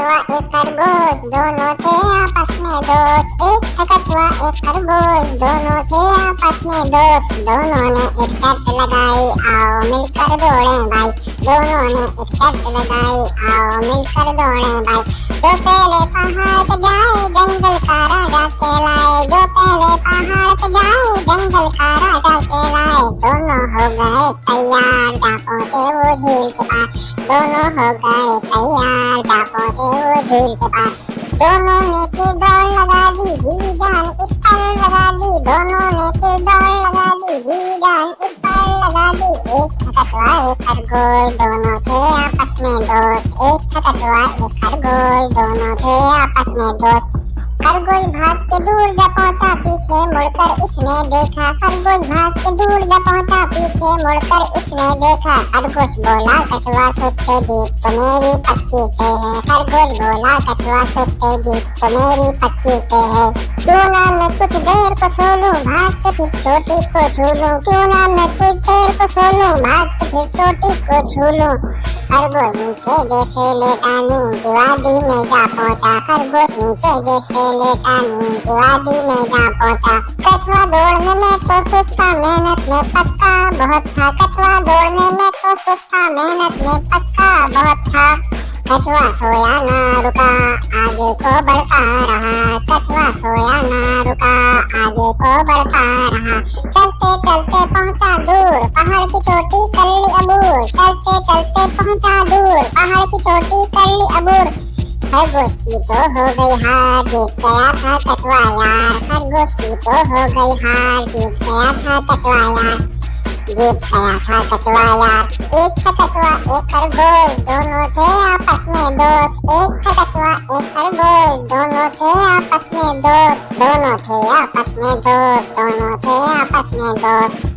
कछुआ एक खरगोश दोनों थे आपस में दोस्त। एक था कछुआ एक खरगोश दोनों थे आपस में दोस्त। दोनों ने एक शर्त लगाई आओ मिलकर दौड़े भाई। दोनों ने एक शर्त लगाई आओ मिलकर दौड़े भाई। जो पहले पहाड़ पे जाए जंगल का राजा कहलाए। जो पहले पहाड़ पे जाए जंगल का राजा कहलाए। दोनों हो गए तैयार जा पहुंचे वो झील के पास। दोनों हो गए तैयार जा पहुंचे वो झील के पास। दोनों ने फिर दौड़ लगा दी जी जान इस पर लगा दी। दोनों ने फिर दौड़ लगा दी जी जान इस पर लगा दी। एक था कछुआ एक खरगोश दोनों थे आपस में दोस्त। एक था कछुआ एक खरगोश दोनों थे आपस में दोस्त। खरगोश भाग के दूर जा पहुंचा पीछे मुड़कर इसने देखा। खरगोश भाग के दूर जा पहुंचा पीछे मुड़कर इसने देखा। खरगोश बोला कछुआ सुस्ते जीत तो मेरी पक्की पे है। खरगोश बोला कछुआ सुस्ते जीत तो मेरी पक्की पे है। क्यों ना मैं कुछ देर को सो लूं भाग के फिर चोटी को छू लूं। क्यों ना मैं कुछ देर को सो लूं भाग के फिर चोटी को छू लूं। खरगोश नीचे जैसे लेटा नीम की वादी में जा पहुंचा। खरगोश नीचे जैसे लेटा नीम की वादी में जा पहुंचा। कछुआ दौड़ने में तो सुस्त था मेहनत में पक्का बहुत था। कछुआ दौड़ने में तो सुस्त था मेहनत में पक्का बहुत था। कछुआ सोया ना रुका आगे को बढ़ता रहा। कछुआ सोया ना रुका आगे को बढ़ता रहा। चलते चलते पहुंचा दूर पहाड़ की चोटी कर ली अबूर। चलते चलते पहुंचा दूर पहाड़ की चोटी कर ली अबूर। खरगोश की तो हो गई हार जीत गया था कछुआ यार। खरगोश की तो हो गई हार जीत गया था कछुआ यार। जीत गया था कछुआ यार। एक था कछुआ एक खरगोश दोनों थे आपस में दोस्त। एक था कछुआ एक खरगोश दोनों थे आपस में दोस्त। दोनों थे आपस में दोस्त दोनों थे आपस में दोस्त।